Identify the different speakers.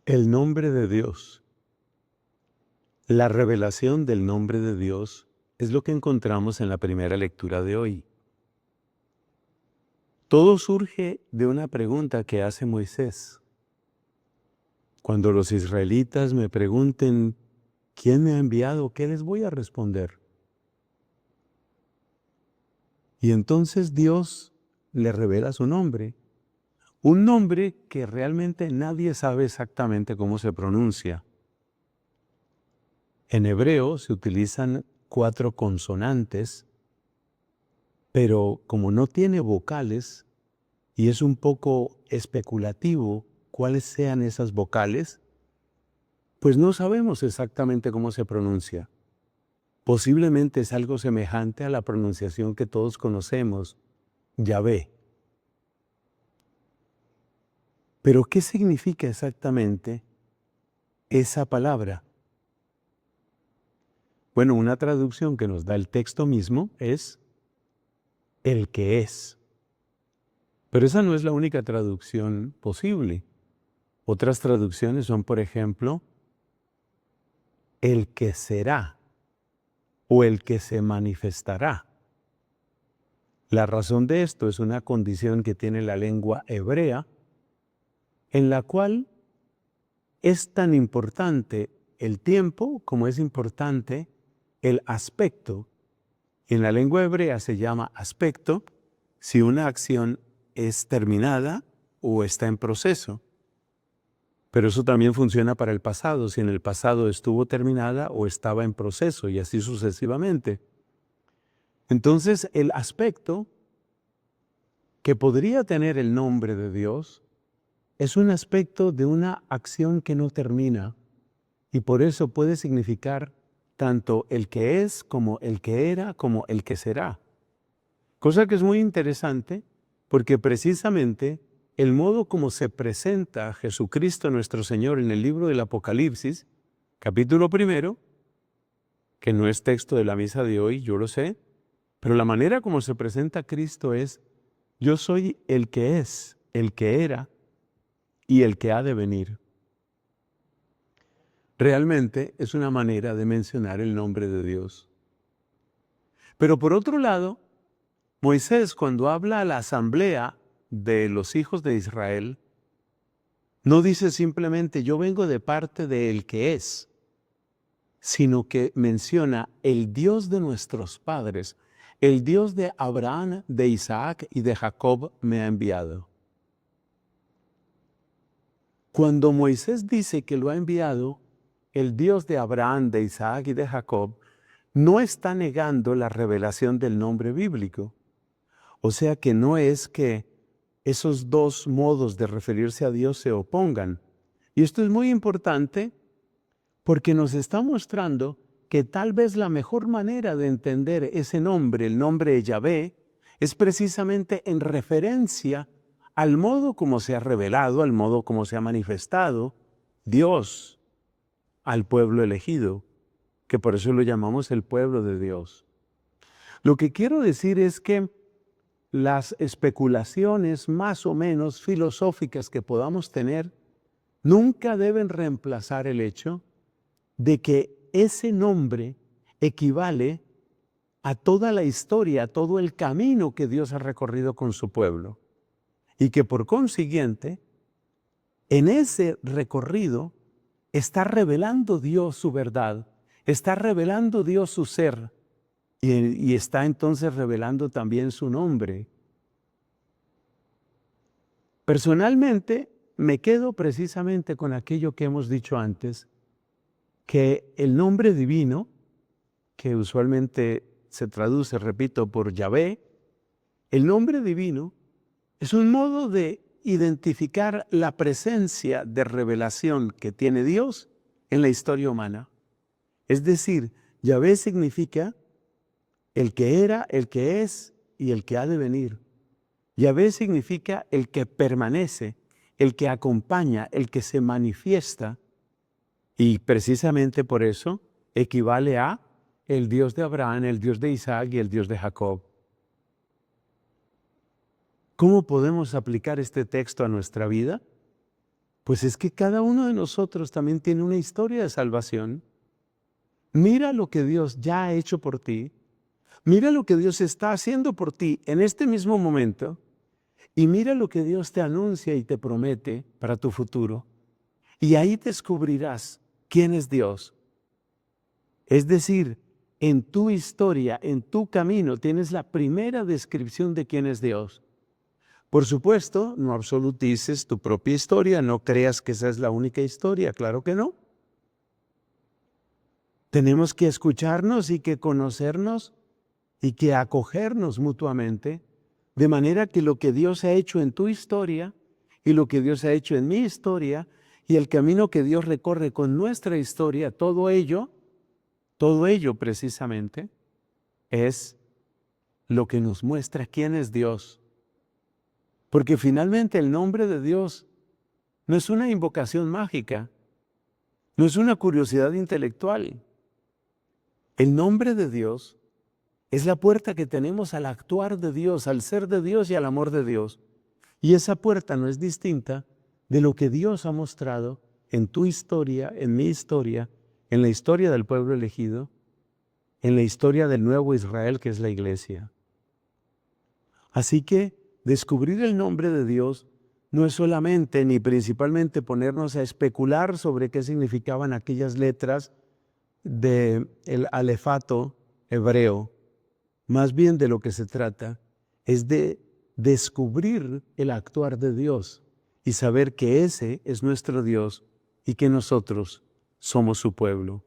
Speaker 1: El nombre de Dios. La revelación del nombre de Dios es lo que encontramos en la primera lectura de hoy. Todo surge de una pregunta que hace Moisés. Cuando los israelitas me pregunten, ¿quién me ha enviado? ¿Qué les voy a responder? Y entonces Dios le revela su nombre. Un nombre que realmente nadie sabe exactamente cómo se pronuncia. En hebreo se utilizan 4 consonantes, pero como no tiene vocales y es un poco especulativo cuáles sean esas vocales, pues no sabemos exactamente cómo se pronuncia. Posiblemente es algo semejante a la pronunciación que todos conocemos, Yahvé. Pero ¿qué significa exactamente esa palabra? Bueno, una traducción que nos da el texto mismo es el que es. Pero esa no es la única traducción posible. Otras traducciones son, por ejemplo, el que será o el que se manifestará. La razón de esto es una condición que tiene la lengua hebrea, en la cual es tan importante el tiempo como es importante el aspecto. En la lengua hebrea se llama aspecto si una acción es terminada o está en proceso. Pero eso también funciona para el pasado, si en el pasado estuvo terminada o estaba en proceso y así sucesivamente. Entonces, el aspecto que podría tener el nombre de Dios es un aspecto de una acción que no termina y por eso puede significar tanto el que es como el que era como el que será. Cosa que es muy interesante porque precisamente el modo como se presenta a Jesucristo nuestro Señor en el libro del Apocalipsis, capítulo 1, que no es texto de la misa de hoy, yo lo sé, pero la manera como se presenta a Cristo es: yo soy el que es, el que era y el que ha de venir. Realmente es una manera de mencionar el nombre de Dios. Pero por otro lado, Moisés, cuando habla a la asamblea de los hijos de Israel, no dice simplemente yo vengo de parte del que es, sino que menciona el Dios de nuestros padres, el Dios de Abraham, de Isaac y de Jacob me ha enviado. Cuando Moisés dice que lo ha enviado el Dios de Abraham, de Isaac y de Jacob, no está negando la revelación del nombre bíblico. O sea que no es que esos dos modos de referirse a Dios se opongan. Y esto es muy importante porque nos está mostrando que tal vez la mejor manera de entender ese nombre, el nombre de Yahvé, es precisamente en referencia al modo como se ha revelado, al modo como se ha manifestado Dios al pueblo elegido, que por eso lo llamamos el pueblo de Dios. Lo que quiero decir es que las especulaciones más o menos filosóficas que podamos tener nunca deben reemplazar el hecho de que ese nombre equivale a toda la historia, a todo el camino que Dios ha recorrido con su pueblo. Y que por consiguiente, en ese recorrido está revelando Dios su verdad, está revelando Dios su ser y está entonces revelando también su nombre. Personalmente, me quedo precisamente con aquello que hemos dicho antes, que el nombre divino, que usualmente se traduce, repito, por Yahvé, el nombre divino es un modo de identificar la presencia de revelación que tiene Dios en la historia humana. Es decir, Yahvé significa el que era, el que es y el que ha de venir. Yahvé significa el que permanece, el que acompaña, el que se manifiesta. Y precisamente por eso equivale a el Dios de Abraham, el Dios de Isaac y el Dios de Jacob. ¿Cómo podemos aplicar este texto a nuestra vida? Pues es que cada uno de nosotros también tiene una historia de salvación. Mira lo que Dios ya ha hecho por ti. Mira lo que Dios está haciendo por ti en este mismo momento. Y mira lo que Dios te anuncia y te promete para tu futuro. Y ahí descubrirás quién es Dios. Es decir, en tu historia, en tu camino, tienes la primera descripción de quién es Dios. Por supuesto, no absolutices tu propia historia, no creas que esa es la única historia, claro que no. Tenemos que escucharnos y que conocernos y que acogernos mutuamente, de manera que lo que Dios ha hecho en tu historia y lo que Dios ha hecho en mi historia y el camino que Dios recorre con nuestra historia, todo ello precisamente es lo que nos muestra quién es Dios. Porque finalmente el nombre de Dios no es una invocación mágica, no es una curiosidad intelectual. El nombre de Dios es la puerta que tenemos al actuar de Dios, al ser de Dios y al amor de Dios. Y esa puerta no es distinta de lo que Dios ha mostrado en tu historia, en mi historia, en la historia del pueblo elegido, en la historia del nuevo Israel que es la iglesia. Así que descubrir el nombre de Dios no es solamente ni principalmente ponernos a especular sobre qué significaban aquellas letras del alefato hebreo. Más bien de lo que se trata es de descubrir el actuar de Dios y saber que ese es nuestro Dios y que nosotros somos su pueblo.